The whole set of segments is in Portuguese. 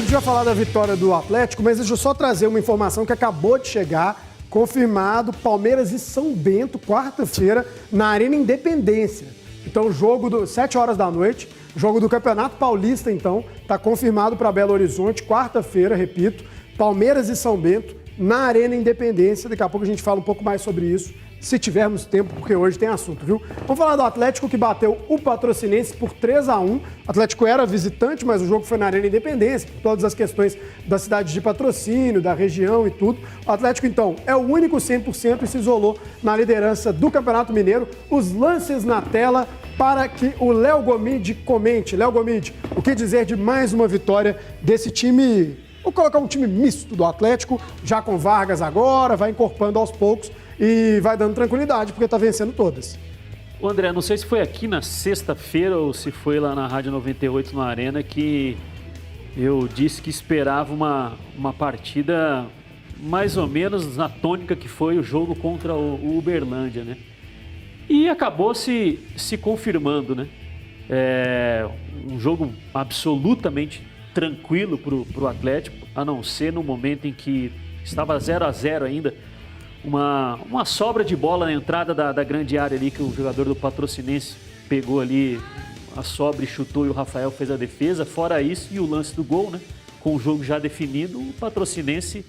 gente vai falar da vitória do Atlético, mas deixa eu só trazer uma informação que acabou de chegar, confirmado, Palmeiras e São Bento, quarta-feira, na Arena Independência. Então, jogo 7 horas da noite, jogo do Campeonato Paulista, então, está confirmado para Belo Horizonte, quarta-feira, repito, Palmeiras e São Bento, na Arena Independência. Daqui a pouco a gente fala um pouco mais sobre isso, se tivermos tempo, porque hoje tem assunto, viu? Vamos falar do Atlético, que bateu o Patrocinense por 3-1. O Atlético era visitante, mas o jogo foi na Arena Independência, por todas as questões da cidade de patrocínio, da região e tudo. O Atlético, então, é o único 100% e se isolou na liderança do Campeonato Mineiro. Os lances na tela para que o Léo Gomide comente. Léo Gomide, o que dizer de mais uma vitória desse time? Vou colocar um time misto do Atlético, já com Vargas agora, vai encorpando aos poucos e vai dando tranquilidade, porque está vencendo todas. Ô André, não sei se foi aqui na sexta-feira ou se foi lá na Rádio 98, na Arena, que eu disse que esperava uma partida mais ou menos na tônica que foi o jogo contra o Uberlândia, né? E acabou se confirmando, né? Um jogo absolutamente tranquilo para o Atlético, a não ser no momento em que estava 0-0 ainda, uma sobra de bola na entrada da grande área ali, que o jogador do Patrocinense pegou ali a sobra e chutou e o Rafael fez a defesa. Fora isso, e o lance do gol, né? Com o jogo já definido, o Patrocinense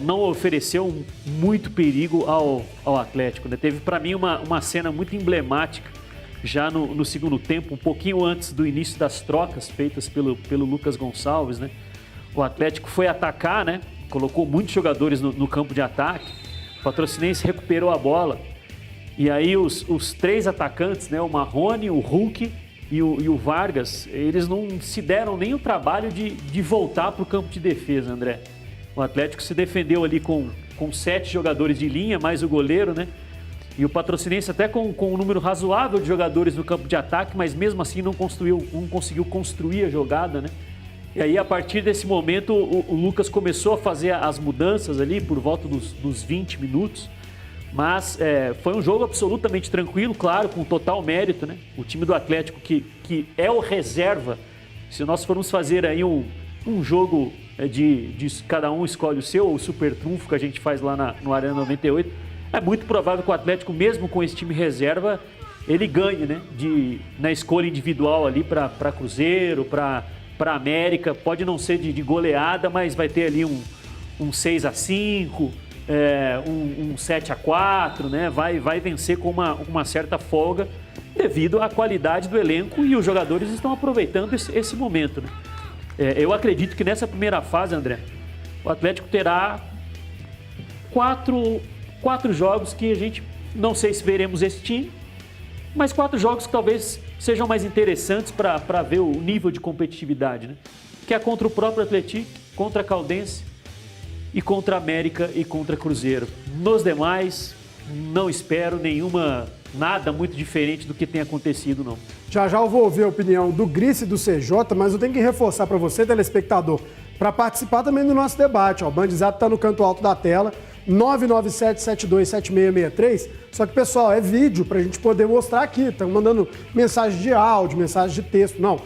não ofereceu muito perigo ao Atlético, né? Teve para mim uma cena muito emblemática já no segundo tempo, um pouquinho antes do início das trocas feitas pelo Lucas Gonçalves, né? O Atlético foi atacar, né? Colocou muitos jogadores no campo de ataque. O Patrocinense recuperou a bola. E aí os três atacantes, né? O Marrone, o Hulk e o Vargas, eles não se deram nem o trabalho de voltar para o campo de defesa, André. O Atlético se defendeu ali com 7 jogadores de linha, mais o goleiro, né? E o Patrocinense até com um número razoável de jogadores no campo de ataque, mas mesmo assim não conseguiu construir a jogada, né? E aí, a partir desse momento, o Lucas começou a fazer as mudanças ali por volta dos 20 minutos. Mas foi um jogo absolutamente tranquilo, claro, com total mérito, né? O time do Atlético, que é o reserva, se nós formos fazer aí um jogo de cada um escolhe o seu, ou o super trunfo que a gente faz lá no Arena 98, é muito provável que o Atlético, mesmo com esse time reserva, ele ganhe, né? Na escolha individual ali para Cruzeiro, para América. Pode não ser de goleada, mas vai ter ali um 6-5, um 7-4, né? Vai vencer com uma certa folga devido à qualidade do elenco, e os jogadores estão aproveitando esse momento, né? Eu acredito que nessa primeira fase, André, o Atlético terá quatro jogos que a gente não sei se veremos esse time, mas 4 jogos que talvez sejam mais interessantes para ver o nível de competitividade, né? Que é contra o próprio Atlético, contra a Caldense e contra a América e contra Cruzeiro. Nos demais, não espero nada muito diferente do que tem acontecido, não. Já eu vou ouvir a opinião do Grice e do CJ, mas eu tenho que reforçar para você, telespectador, para participar também do nosso debate. O Bandizado está no canto alto da tela, 997-727663. Só que, pessoal, é vídeo para a gente poder mostrar aqui. Estão mandando mensagem de áudio, mensagem de texto. Não.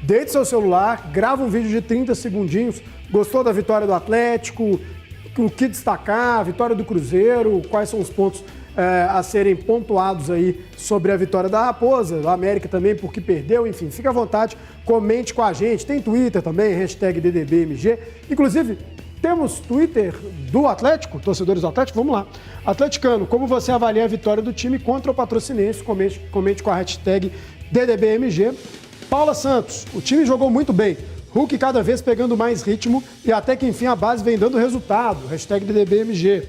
Deite seu celular, grava um vídeo de 30 segundinhos. Gostou da vitória do Atlético? O que destacar? A vitória do Cruzeiro? Quais são os pontos a serem pontuados aí sobre a vitória da Raposa, da América também, porque perdeu? Enfim, fica à vontade, comente com a gente. Tem Twitter também, #DDBMG. Inclusive, temos Twitter do Atlético, torcedores do Atlético, vamos lá. Atleticano, como você avalia a vitória do time contra o Patrocinense? Comente com a #DDBMG. Paula Santos, o time jogou muito bem. Hulk cada vez pegando mais ritmo e até que enfim a base vem dando resultado. #DDBMG.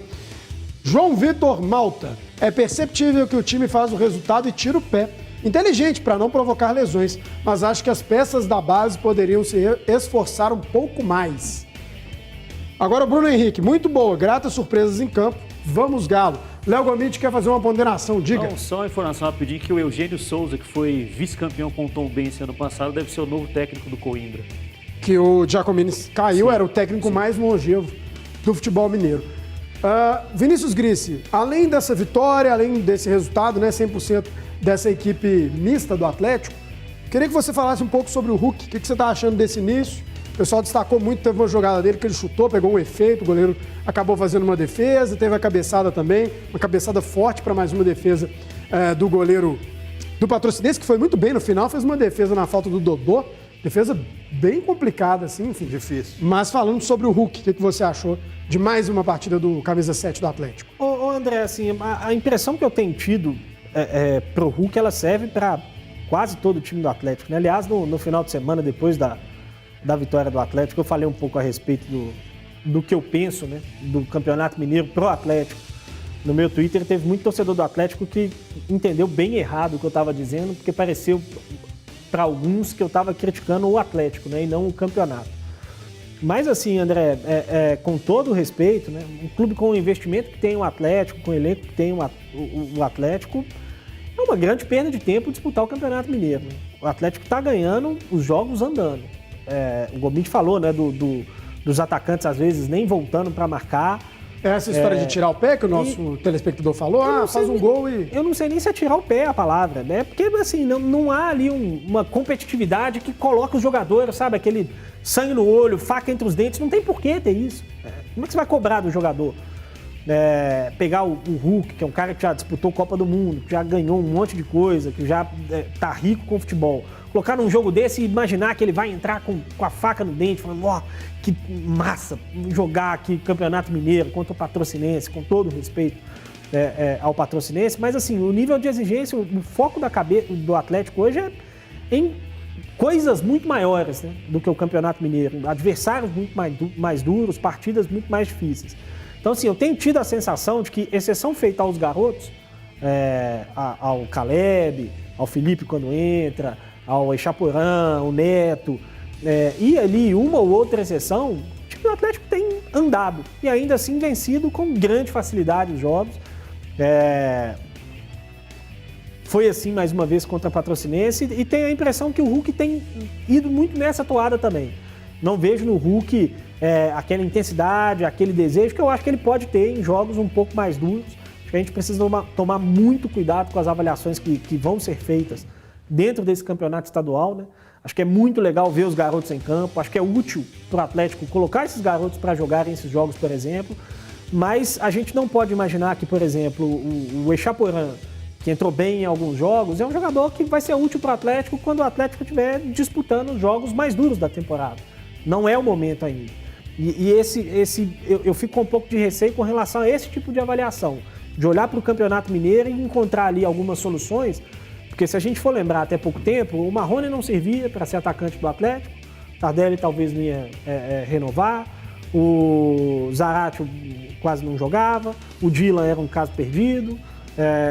João Vitor Malta, é perceptível que o time faz o resultado e tira o pé. Inteligente para não provocar lesões, mas acho que as peças da base poderiam se esforçar um pouco mais. Agora o Bruno Henrique, muito boa, gratas surpresas em campo, vamos Galo. Léo Gomide quer fazer uma ponderação, diga. Não, só uma informação rapidinho, que o Eugênio Souza, que foi vice-campeão com o Tombense ano passado, deve ser o novo técnico do Coimbra. Que o Giacomini caiu, sim, era o técnico mais longevo do futebol mineiro. Vinícius Grice, além dessa vitória, além desse resultado, né, 100% dessa equipe mista do Atlético, queria que você falasse um pouco sobre o Hulk. O que você está achando desse início? O pessoal destacou muito, teve uma jogada dele que ele chutou, pegou um efeito, o goleiro acabou fazendo uma defesa, teve a cabeçada também, uma cabeçada forte para mais uma defesa do goleiro do Patrocinense, que foi muito bem no final, fez uma defesa na falta do Dodô, defesa bem complicada, assim, enfim. Difícil. Mas falando sobre o Hulk, o que você achou de mais uma partida do camisa 7 do Atlético? Ô André, assim, a impressão que eu tenho tido pro Hulk, ela serve para quase todo o time do Atlético, né? Aliás, no final de semana, depois da vitória do Atlético, eu falei um pouco a respeito do que eu penso, né, do Campeonato Mineiro pro Atlético. No meu Twitter teve muito torcedor do Atlético que entendeu bem errado o que eu estava dizendo, porque pareceu para alguns que eu estava criticando o Atlético, né, e não o campeonato. Mas assim, André, com todo o respeito, né, um clube com o investimento que tem o Atlético, com o elenco que tem o Atlético, é uma grande perda de tempo disputar o Campeonato Mineiro, né? O Atlético está ganhando os jogos andando. O Gomide falou, né, dos atacantes às vezes nem voltando para marcar. Essa história de tirar o pé que o nosso telespectador falou, faz um gol e... Eu não sei nem se é tirar o pé a palavra, né? Porque, assim, não há ali uma competitividade que coloca os jogadores, sabe? Aquele sangue no olho, faca entre os dentes, não tem por que ter isso. Como é que você vai cobrar do jogador? Pegar o Hulk, que é um cara que já disputou Copa do Mundo, que já ganhou um monte de coisa, que já tá rico com o futebol. Colocar num jogo desse e imaginar que ele vai entrar com a faca no dente, falando, que massa, jogar aqui Campeonato Mineiro contra o Patrocinense, com todo o respeito ao Patrocinense. Mas assim, o nível de exigência, o foco da cabeça do Atlético hoje é em coisas muito maiores, né, do que o Campeonato Mineiro. Adversários muito mais duros, partidas muito mais difíceis. Então assim, eu tenho tido a sensação de que, exceção feita aos garotos, ao Caleb, ao Felipe quando entra, ao Echaporã, ao Neto, e ali uma ou outra exceção, o time do Atlético tem andado e ainda assim vencido com grande facilidade os jogos. Foi assim mais uma vez contra a Patrocinense e tenho a impressão que o Hulk tem ido muito nessa toada também. Não vejo no Hulk aquela intensidade, aquele desejo que eu acho que ele pode ter em jogos um pouco mais duros. Acho que a gente precisa tomar muito cuidado com as avaliações que vão ser feitas dentro desse campeonato estadual, né? Acho que é muito legal ver os garotos em campo, acho que é útil para o Atlético colocar esses garotos para jogarem esses jogos, por exemplo, mas a gente não pode imaginar que, por exemplo, o Echaporã, que entrou bem em alguns jogos, é um jogador que vai ser útil para o Atlético quando o Atlético estiver disputando os jogos mais duros da temporada. Não é o momento ainda. Eu fico com um pouco de receio com relação a esse tipo de avaliação, de olhar para o Campeonato Mineiro e encontrar ali algumas soluções. Porque se a gente for lembrar até pouco tempo, o Marrone não servia para ser atacante do Atlético, Tardelli talvez não ia renovar, o Zarate quase não jogava, o Dylan era um caso perdido,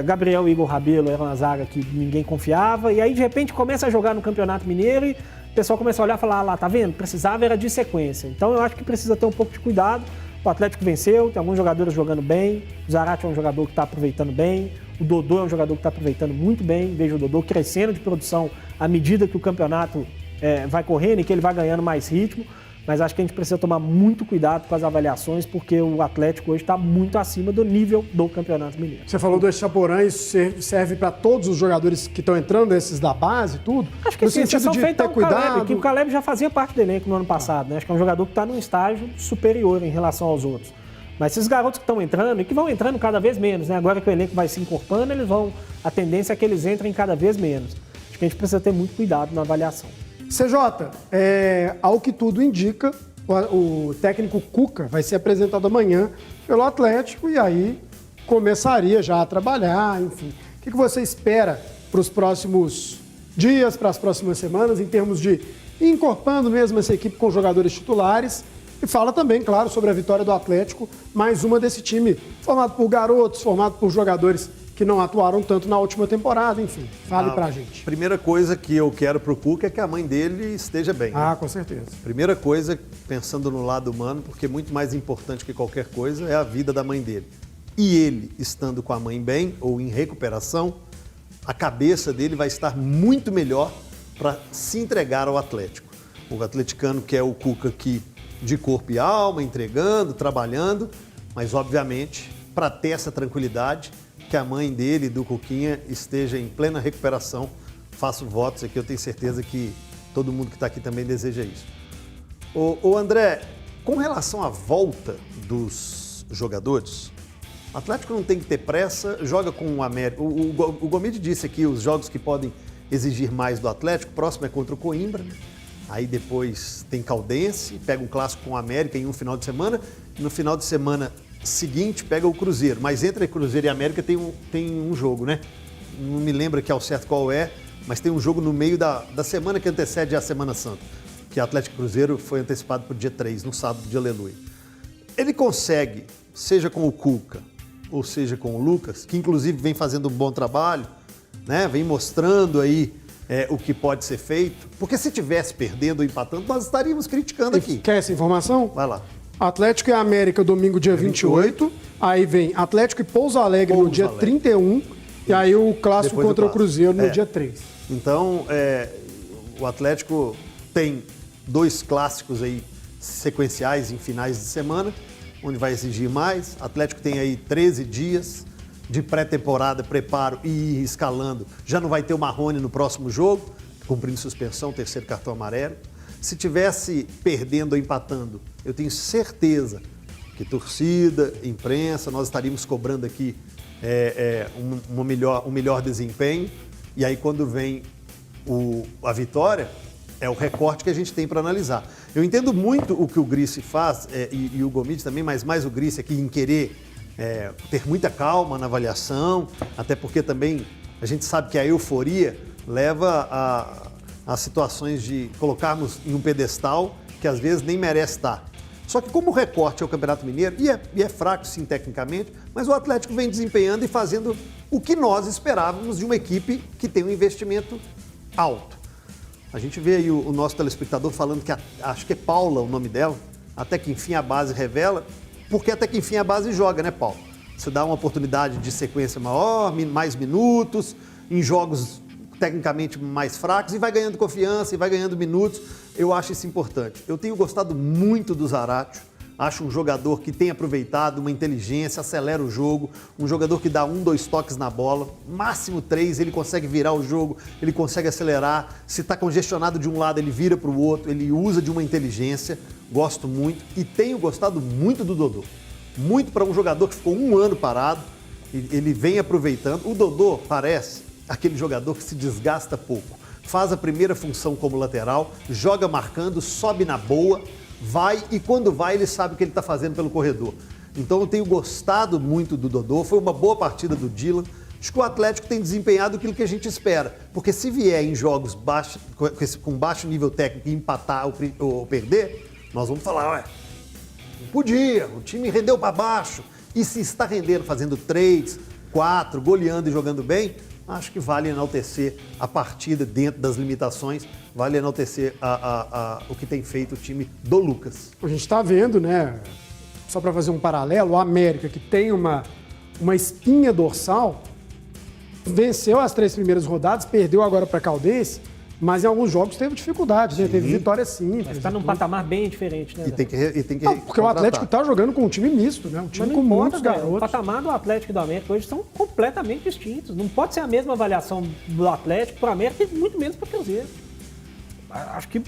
Gabriel e Igor Rabelo era uma zaga que ninguém confiava, e aí de repente começa a jogar no Campeonato Mineiro e o pessoal começa a olhar e falar, lá, tá vendo? Precisava era de sequência. Então eu acho que precisa ter um pouco de cuidado. O Atlético venceu, tem alguns jogadores jogando bem, o Zarate é um jogador que está aproveitando bem, o Dodô é um jogador que está aproveitando muito bem, vejo o Dodô crescendo de produção à medida que o campeonato vai correndo e que ele vai ganhando mais ritmo, mas acho que a gente precisa tomar muito cuidado com as avaliações, porque o Atlético hoje está muito acima do nível do Campeonato Mineiro. Você falou do Echaporã, isso serve para todos os jogadores que estão entrando, esses da base e tudo? Acho que sim, exceção feita ao Caleb, que o Caleb já fazia parte do elenco no ano passado, né? Acho que é um jogador que está num estágio superior em relação aos outros. Mas esses garotos que estão entrando, e que vão entrando cada vez menos, né? Agora que o elenco vai se incorporando, a tendência é que eles entrem cada vez menos. Acho que a gente precisa ter muito cuidado na avaliação. CJ, ao que tudo indica, o técnico Cuca vai ser apresentado amanhã pelo Atlético e aí começaria já a trabalhar, enfim. O que você espera para os próximos dias, para as próximas semanas, em termos de ir incorporando mesmo essa equipe com jogadores titulares? E fala também, claro, sobre a vitória do Atlético, mais uma desse time formado por garotos, formado por jogadores que não atuaram tanto na última temporada, enfim. Fale pra gente. Primeira coisa que eu quero pro Cuca é que a mãe dele esteja bem. Ah, com certeza. Primeira coisa, pensando no lado humano, porque muito mais importante que qualquer coisa é a vida da mãe dele. E ele, estando com a mãe bem ou em recuperação, a cabeça dele vai estar muito melhor para se entregar ao Atlético. O atleticano quer o Cuca aqui de corpo e alma, entregando, trabalhando, mas obviamente, para ter essa tranquilidade, que a mãe dele, do Cuquinha, esteja em plena recuperação. Faço votos aqui, eu tenho certeza que todo mundo que está aqui também deseja isso. Ô André, com relação à volta dos jogadores, o Atlético não tem que ter pressa, joga com o América. O Gomide disse aqui os jogos que podem exigir mais do Atlético, o próximo é contra o Coimbra, né? Aí depois tem Caldense, pega um clássico com o América em um final de semana, no final de semana seguinte pega o Cruzeiro, mas entre Cruzeiro e América tem um jogo, né? Não me lembro aqui ao certo qual é, mas tem um jogo no meio da semana que antecede a Semana Santa, que Atlético e Cruzeiro foi antecipado para o dia 3, no sábado de Aleluia. Ele consegue, seja com o Cuca ou seja com o Lucas, que inclusive vem fazendo um bom trabalho, né? Vem mostrando aí o que pode ser feito, porque se tivesse perdendo ou empatando, nós estaríamos criticando aqui. Quer essa informação? Vai lá. Atlético e América, domingo, dia 28. Aí vem Atlético e Pouso Alegre no dia 31. E aí o clássico Depois contra o Cruzeiro no É. dia 3. Então, o Atlético tem 2 clássicos aí sequenciais em finais de semana, onde vai exigir mais. O Atlético tem aí 13 dias de pré-temporada, preparo e ir escalando. Já não vai ter o Marrone no próximo jogo, cumprindo suspensão, 3º cartão amarelo. Se tivesse perdendo ou empatando, eu tenho certeza que torcida, imprensa, nós estaríamos cobrando aqui um melhor desempenho. E aí quando vem a vitória, é o recorte que a gente tem para analisar. Eu entendo muito o que o Grice faz, e o Gomide também, mas mais o Grice aqui em querer ter muita calma na avaliação, até porque também a gente sabe que a euforia leva a situações de colocarmos em um pedestal que às vezes nem merece estar. Só que como o recorte é o Campeonato Mineiro, e é fraco sim tecnicamente, mas o Atlético vem desempenhando e fazendo o que nós esperávamos de uma equipe que tem um investimento alto. A gente vê aí o nosso telespectador falando que acho que é Paula o nome dela, até que enfim a base revela, porque até que enfim a base joga, né, Paulo? Você dá uma oportunidade de sequência maior, mais minutos, em jogos tecnicamente mais fracos, e vai ganhando confiança, e vai ganhando minutos. Eu acho isso importante. Eu tenho gostado muito do Zaratio, acho um jogador que tem aproveitado uma inteligência, acelera o jogo, um jogador que dá 1, 2 toques na bola, máximo 3, ele consegue virar o jogo, ele consegue acelerar, se está congestionado de um lado, ele vira para o outro, ele usa de uma inteligência, gosto muito, e tenho gostado muito do Dodô. Muito para um jogador que ficou 1 ano parado, ele vem aproveitando. O Dodô parece aquele jogador que se desgasta pouco, faz a primeira função como lateral, joga marcando, sobe na boa, vai, e quando vai ele sabe o que ele está fazendo pelo corredor. Então eu tenho gostado muito do Dodô, foi uma boa partida do Dylan. Acho que o Atlético tem desempenhado aquilo que a gente espera, porque se vier em jogos com baixo nível técnico e empatar ou perder, nós vamos falar, ué, não podia, o time rendeu para baixo. E se está rendendo, fazendo 3, 4, goleando e jogando bem, acho que vale enaltecer a partida dentro das limitações, vale enaltecer o que tem feito o time do Lucas. A gente está vendo, né, só para fazer um paralelo, o América, que tem uma espinha dorsal, venceu as 3 primeiras rodadas, perdeu agora para Caldense, mas em alguns jogos teve dificuldades, né? Teve vitória simples. Mas está num patamar bem diferente, né? E tem que Não, porque o Atlético está jogando com um time misto, né? Um time com muitos cara, garotos. o patamar do Atlético e do América hoje são completamente distintos. Não pode ser a mesma avaliação do Atlético para o América e muito menos para o Cruzeiro. Acho que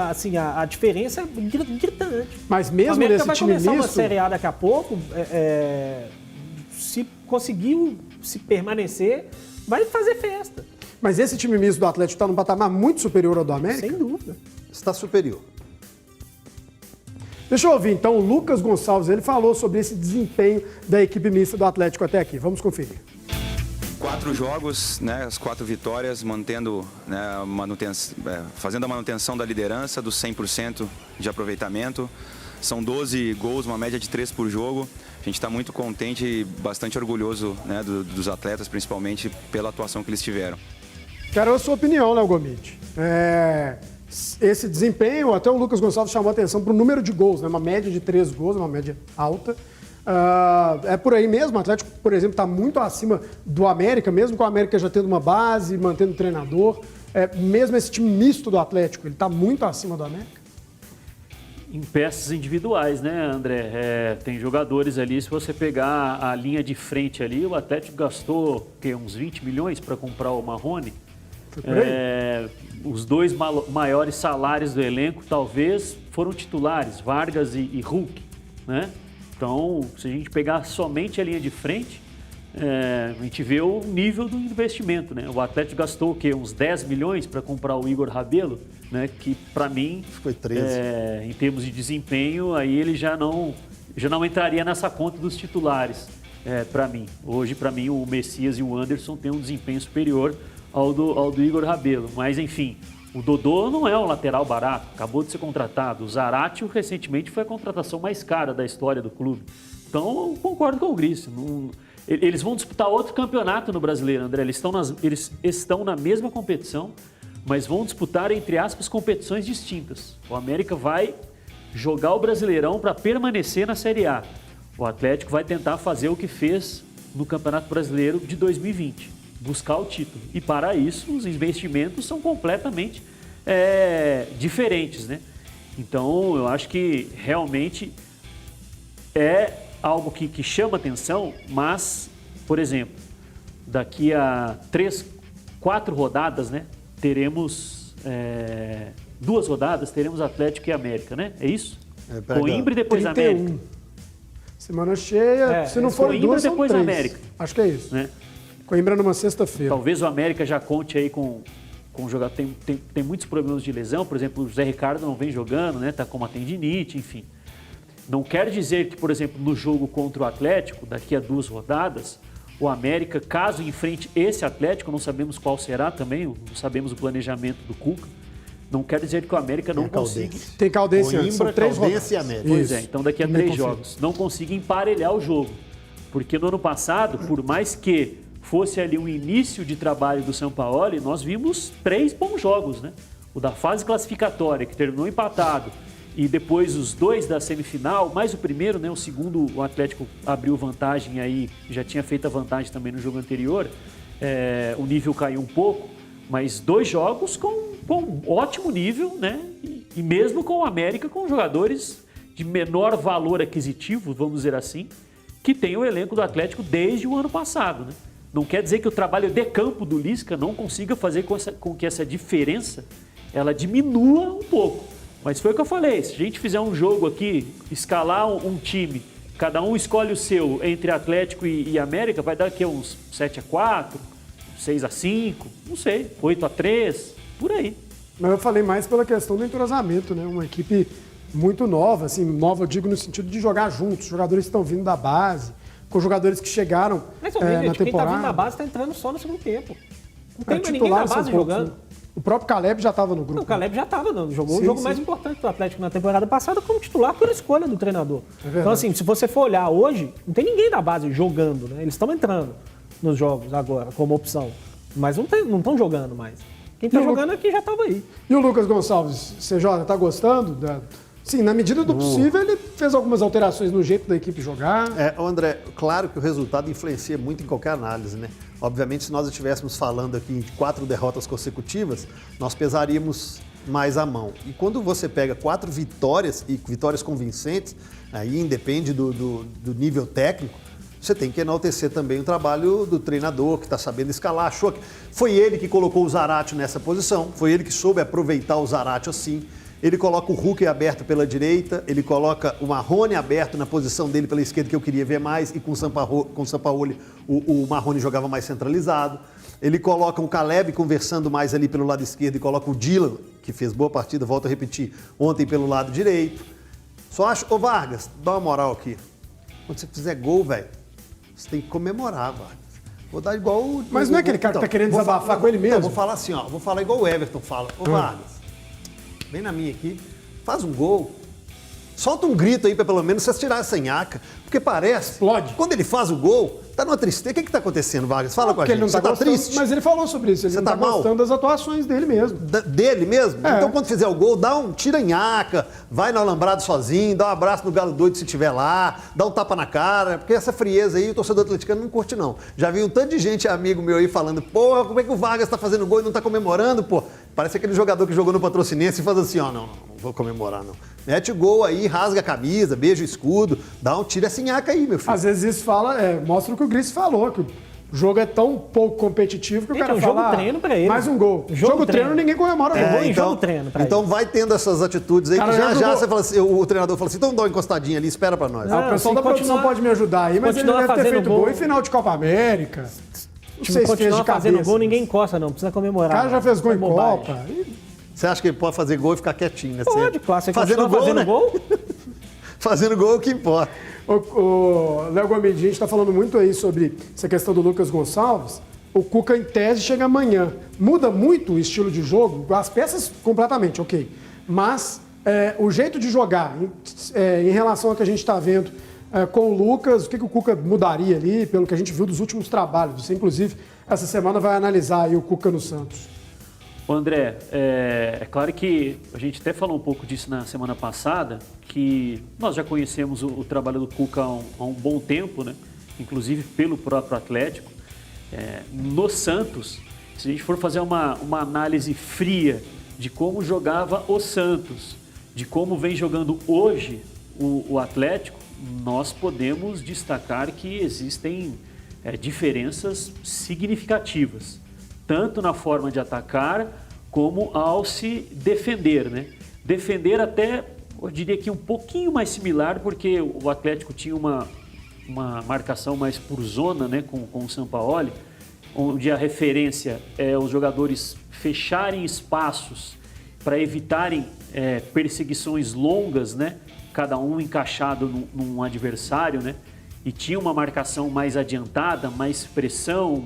assim, a diferença é gritante. Mas mesmo o América nesse vai time começar uma misto, Série A daqui a pouco, se conseguiu se permanecer, vai fazer festa. mas esse time misto do Atlético está num patamar muito superior ao do América? Sem dúvida. Está superior. Deixa eu ouvir, então, o Lucas Gonçalves, ele falou sobre esse desempenho da equipe mista do Atlético até aqui. Vamos conferir. 4 jogos, né, as 4 vitórias, mantendo, né, fazendo a manutenção da liderança, dos 100% de aproveitamento. São 12 gols, uma média de 3 por jogo. A gente está muito contente e bastante orgulhoso, né, dos atletas, principalmente pela atuação que eles tiveram. Quero a sua opinião, Léo Gomide. Esse desempenho, até o Lucas Gonçalves chamou a atenção para o número de gols, né? Uma média de 3 gols, uma média alta. É por aí mesmo, o Atlético, por exemplo, está muito acima do América, mesmo com o América já tendo uma base, mantendo o treinador. Mesmo esse time misto do Atlético, ele está muito acima do América? Em peças individuais, né, André? Tem jogadores ali, se você pegar a linha de frente ali, o Atlético gastou uns 20 milhões para comprar o Marrone. Foi por aí? os dois maiores salários do elenco talvez foram titulares, Vargas e Hulk, né? Então, se a gente pegar somente a linha de frente, a gente vê o nível do investimento, né? O Atlético gastou o quê? Uns 10 milhões para comprar o Igor Rabelo, né? Que para mim, foi 13. Em termos de desempenho, aí ele já não entraria nessa conta dos titulares, para mim. Hoje, para mim, o Messias e o Anderson têm um desempenho superior ao do Igor Rabelo. Mas, enfim, o Dodô não é um lateral barato, acabou de ser contratado. O Zaratio, recentemente, foi a contratação mais cara da história do clube. Então, eu concordo com o Gris. Eles vão disputar outro campeonato no Brasileiro, André. Eles estão na mesma competição, mas vão disputar, entre aspas, competições distintas. O América vai jogar o Brasileirão para permanecer na Série A. O Atlético vai tentar fazer o que fez no Campeonato Brasileiro de 2020, buscar o título. E para isso, os investimentos são completamente diferentes, né? Então, eu acho que realmente é algo que chama atenção, mas, por exemplo, daqui a 4 rodadas, né, teremos 2 rodadas, teremos Atlético e América, né? É isso? Coimbra e depois 31. América. Semana cheia, se não for Coimbra 2, são depois 3. América. Acho que é isso. Né? Coimbra numa sexta-feira. Talvez o América já conte aí com o jogador. Tem muitos problemas de lesão, por exemplo, o José Ricardo não vem jogando, né? Tá com uma tendinite, enfim. Não quer dizer que, por exemplo, no jogo contra o Atlético, daqui a 2 rodadas, o América, caso enfrente esse Atlético, não sabemos qual será também, não sabemos o planejamento do Cuca, não quer dizer que o América não consiga... Tem Caldense antes, são 3 rodadas. e América. Pois é, então daqui a 3 jogos. Não consiga emparelhar o jogo. Porque no ano passado, por mais que fosse ali um início de trabalho do Sampaoli, nós vimos 3 bons jogos, né? O da fase classificatória, que terminou empatado, e depois os 2 da semifinal, mais o primeiro, né? O segundo, o Atlético abriu vantagem aí, já tinha feito a vantagem também no jogo anterior, o nível caiu um pouco, mas 2 jogos com ótimo nível, né? E mesmo com o América, com jogadores de menor valor aquisitivo, vamos dizer assim, que tem o elenco do Atlético desde o ano passado, né? Não quer dizer que o trabalho de campo do Lisca não consiga fazer com que essa diferença ela diminua um pouco. Mas foi o que eu falei, se a gente fizer um jogo aqui, escalar um time, cada um escolhe o seu entre Atlético e América, vai dar aqui uns 7-4, 6-5, não sei, 8-3, por aí. Mas eu falei mais pela questão do entrosamento, né? Uma equipe muito nova, assim, nova eu digo no sentido de jogar juntos, jogadores que estão vindo da base, com jogadores que chegaram Mas eu na vejo, quem temporada. tá vindo da base está entrando só no segundo tempo. Não tem mais ninguém da Titulares são base poucos, jogando. né? O próprio Caleb já estava no grupo. Não, o Caleb já estava, jogou Sim, o jogo sim. mais importante do Atlético na temporada passada como titular por escolha do treinador. verdade. Então, assim, se você for olhar hoje, não tem ninguém da base jogando, né? Eles estão entrando nos jogos agora como opção, mas não estão jogando mais. Quem está E o jogando aqui já estava aí. E o Lucas Gonçalves, CJ, tá gostando? Sim, na medida do possível, ele fez algumas alterações no jeito da equipe jogar. André, claro que o resultado influencia muito em qualquer análise, né? Obviamente, se nós estivéssemos falando aqui de 4 derrotas consecutivas, nós pesaríamos mais a mão. E quando você pega 4 vitórias, e vitórias convincentes, aí independe do nível técnico, você tem que enaltecer também o trabalho do treinador, que está sabendo escalar. Achou que foi ele que colocou o Zaratio nessa posição, foi ele que soube aproveitar o Zaratio assim. Ele coloca o Hulk aberto pela direita, ele coloca o Marrone aberto na posição dele pela esquerda, que eu queria ver mais, e com o Sampaoli o Marrone jogava mais centralizado. Ele coloca o Caleb conversando mais ali pelo lado esquerdo e coloca o Dylan, que fez boa partida, volto a repetir, ontem pelo lado direito. Só acho... Ô Vargas, dá uma moral aqui. Quando você fizer gol, velho, você tem que comemorar, Vargas. Vou dar igual o... Mas não é aquele cara que tá querendo desabafar com ele mesmo? Então, vou falar assim, ó, vou falar igual o Everton fala. Ô Vargas, vem na minha aqui, faz um gol, solta um grito aí pra pelo menos você tirar essa nhaca, porque parece, Explode. Quando ele faz o gol, tá numa tristeza. O que que tá acontecendo, Vargas? Fala com a Porque gente. ele não Você tá tá gostando, triste? mas ele falou sobre isso, ele Você não tá tá mal? gostando das atuações dele mesmo. Dele mesmo? É. Então, quando fizer o gol, tira a nhaca, vai no alambrado sozinho, dá um abraço no Galo Doido se estiver lá, dá um tapa na cara, porque essa frieza aí o torcedor atleticano não curte, não. Já vi um tanto de gente, amigo meu aí, falando, porra, como é que o Vargas tá fazendo gol e não tá comemorando, pô? Parece aquele jogador que jogou no Patrocinense e faz assim, ó, não vou comemorar, não. Mete o gol aí, rasga a camisa, beija o escudo, tira essa nhaca aí, meu filho. Às vezes isso mostra o que o Gris falou, que o O jogo é tão pouco competitivo que o Gente, cara é um jogo fala, treino pra ele. mais um gol. Jogo treino ninguém comemora gol. em jogo treino pra então ele. vai tendo essas atitudes aí, Cara, que já jogou- você fala assim, o treinador fala assim, então dá uma encostadinha ali, espera pra nós. Ah, o pessoal se da produção continuar- pode me ajudar aí, mas ele continuar deve ter fazendo feito gol gol em final de Copa América. Não Tipo, sei se fez continuar de fazendo cabeça. gol, ninguém encosta, não. Precisa O comemorar. cara já fez gol em É bobagem. Copa. Você acha que ele pode fazer gol e ficar quietinho, né? Pode, claro. Você fazendo continua gol, fazendo né? gol? Fazendo gol é o que importa. O Léo Gomide, a gente está falando muito aí sobre essa questão do Lucas Gonçalves. O Cuca, em tese, chega amanhã. Muda muito o estilo de jogo, as peças completamente, ok. Mas o jeito de jogar, em relação ao que a gente está vendo com o Lucas, o que o Cuca mudaria ali, pelo que a gente viu dos últimos trabalhos. Você, inclusive, essa semana vai analisar aí o Cuca no Santos. Ô André, é claro que a gente até falou um pouco disso na semana passada, que nós já conhecemos o trabalho do Cuca há um bom tempo, né? Inclusive pelo próprio Atlético. No Santos, se a gente for fazer uma análise fria de como jogava o Santos, de como vem jogando hoje o Atlético, nós podemos destacar que existem diferenças significativas, tanto na forma de atacar como ao se defender, né? Defender até, eu diria que um pouquinho mais similar, porque o Atlético tinha uma marcação mais por zona, né, com o Sampaoli, onde a referência é os jogadores fecharem espaços para evitarem perseguições longas, né, cada um encaixado num adversário, né, e tinha uma marcação mais adiantada, mais pressão,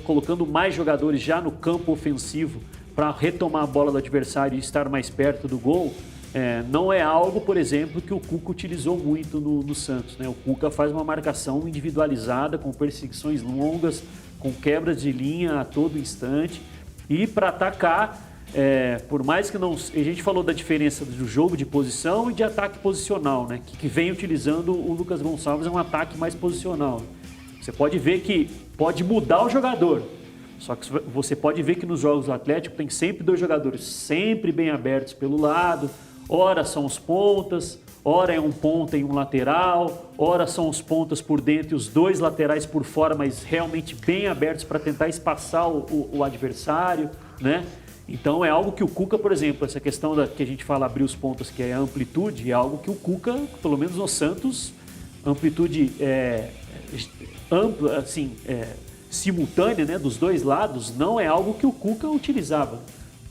colocando mais jogadores já no campo ofensivo para retomar a bola do adversário e estar mais perto do gol. Não é algo, por exemplo, que o Cuca utilizou muito no Santos, né? O Cuca faz uma marcação individualizada, com perseguições longas, com quebras de linha a todo instante. E para atacar, por mais que não... A gente falou da diferença do jogo de posição e de ataque posicional, né? Que vem utilizando o Lucas Gonçalves, é um ataque mais posicional. Você pode ver que pode mudar o jogador. Só que você pode ver que nos jogos do Atlético tem sempre dois jogadores sempre bem abertos pelo lado. Ora são os pontas, ora é um ponta e um lateral, ora são os pontas por dentro e os dois laterais por fora, mas realmente bem abertos para tentar espaçar o adversário, né? Então é algo que o Cuca, por exemplo, essa questão que a gente fala abrir os pontas, que é a amplitude, é algo que o Cuca, pelo menos no Santos, amplitude ampla, assim, simultânea, né, dos dois lados, não é algo que o Cuca utilizava.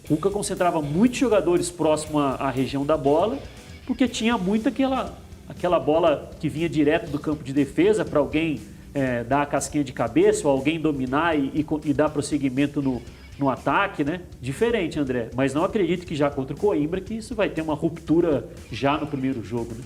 O Cuca concentrava muitos jogadores próximo à região da bola, porque tinha muito aquela bola que vinha direto do campo de defesa para alguém dar a casquinha de cabeça, ou alguém dominar e dar prosseguimento no ataque, né? Diferente, André. Mas não acredito que já contra o Coimbra que isso vai ter uma ruptura já no primeiro jogo, né?